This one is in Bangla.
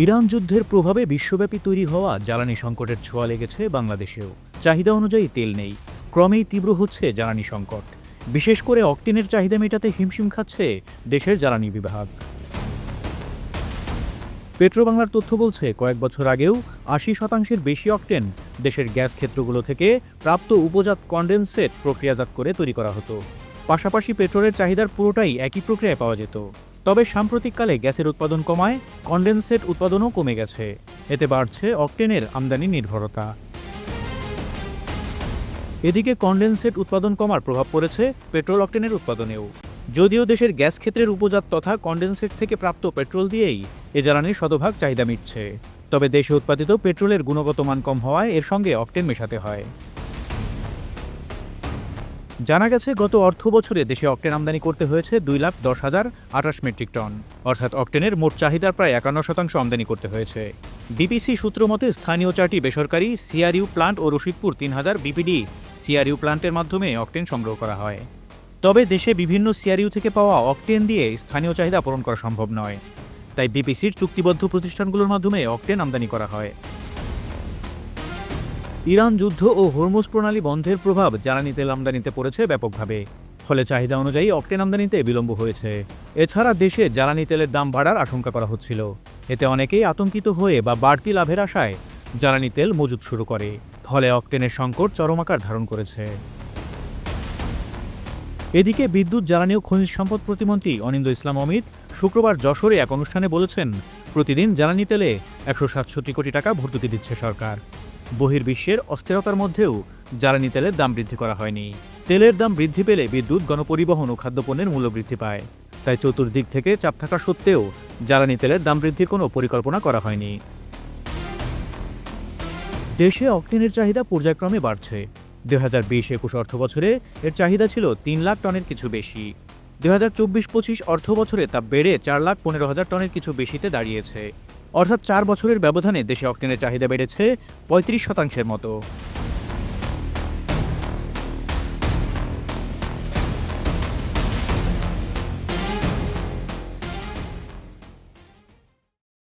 ইরান যুদ্ধের প্রভাবে বিশ্বব্যাপী তৈরি হওয়া জ্বালানি সংকটের ছোঁয়া লেগেছে বাংলাদেশেও। চাহিদা অনুযায়ী তেল নেই, ক্রমেই তীব্র হচ্ছে জ্বালানি সংকট। বিশেষ করে অকটেনের চাহিদা মেটাতে হিমশিম খাচ্ছে দেশের জ্বালানি বিভাগ। পেট্রোবাংলার তথ্য বলছে, কয়েক বছর আগেও ৮০% বেশি অকটেন দেশের গ্যাস ক্ষেত্রগুলো থেকে প্রাপ্ত উপজাত কনডেনসেট প্রক্রিয়াজাত করে তৈরি করা হতো। পাশাপাশি পেট্রোলের চাহিদার পুরোটাই একই প্রক্রিয়ায় পাওয়া যেত। তবে সাম্প্রতিককালে গ্যাসের উৎপাদন কমায় কনডেনসেট উৎপাদনও কমে গেছে। এতে বাড়ছে অকটেনের আমদানি নির্ভরতা। এদিকে কনডেনসেট উৎপাদন কমার প্রভাব পড়েছে পেট্রোল অকটেনের উৎপাদনেও। যদিও দেশের গ্যাস ক্ষেত্রের উপজাত তথা কনডেনসেট থেকে প্রাপ্ত পেট্রোল দিয়েই এ জ্বালানির শতভাগ চাহিদা মিটছে। তবে দেশে উৎপাদিত পেট্রোলের গুণগত মান কম হওয়ায় এর সঙ্গে অকটেন মেশাতে হয়। জানা গেছে, গত অর্থ বছরে দেশে অকটেন আমদানি করতে হয়েছে ২,১০,০২৮ মেট্রিক টন, অর্থাৎ অকটেনের মোট চাহিদার প্রায় ৫১% আমদানি করতে হয়েছে। বিপিসি সূত্র মতে স্থানীয় ৪টি বেসরকারি সিআরইউ প্লান্ট ও রশিদপুর ৩,০০০ বিপিডি সিআরইউ প্লান্টের মাধ্যমে অকটেন সংগ্রহ করা হয়। তবে দেশে বিভিন্ন সিআরইউ থেকে পাওয়া অকটেন দিয়ে স্থানীয় চাহিদা পূরণ করা সম্ভব নয়। তাই বিপিসির চুক্তিবদ্ধ প্রতিষ্ঠানগুলোর মাধ্যমে অকটেন আমদানি করা হয়। ইরান যুদ্ধ ও হরমুজ প্রণালী বন্ধের প্রভাব জ্বালানি তেল আমদানিতে পড়েছে ব্যাপকভাবে। ফলে চাহিদা অনুযায়ী অকটেন আমদানিতে বিলম্ব হয়েছে। এছাড়া দেশে জ্বালানি তেলের দাম বাড়ার আশঙ্কা করা হচ্ছিল। এতে অনেকেই আতঙ্কিত হয়ে বা বাড়তি লাভের আশায় জ্বালানি তেল মজুত শুরু করে। ফলে অকটেনের সংকট চরম আকার ধারণ করেছে। এদিকে বিদ্যুৎ, জ্বালানি ও খনিজ সম্পদ প্রতিমন্ত্রী অনিন্দ্য ইসলাম অমিত শুক্রবার যশোরে এক অনুষ্ঠানে বলেছেন, প্রতিদিন জ্বালানি তেলে ১৬৭ কোটি টাকা ভর্তুকি দিচ্ছে সরকার। বহির্বিশ্বের অস্থিরতার মধ্যেও জ্বালানি তেলের দাম বৃদ্ধি করা হয়নি। তেলের দাম বৃদ্ধি পেলে বিদ্যুৎ, গণপরিবহন ও খাদ্যপণ্যের মূল্য বৃদ্ধি পায়। তাই চতুর্দিক থেকে চাপ থাকা সত্ত্বেও জ্বালানি তেলের দাম বৃদ্ধির কোনো পরিকল্পনা করা হয়নি। দেশে অকটেনের চাহিদা পর্যায়ক্রমে বাড়ছে। ২০২০-২১ অর্থবছরে এর চাহিদা ছিল ৩ লাখ টনের কিছু বেশি। ২০২৪-২৫ অর্থবছরে তা বেড়ে ৪,১৫,০০০ টনের কিছু বেশিতে দাঁড়িয়েছে। অর্থাৎ ৪ বছরের ব্যবধানে দেশে অকটেনের চাহিদা বেড়েছে ৩৫% মতো।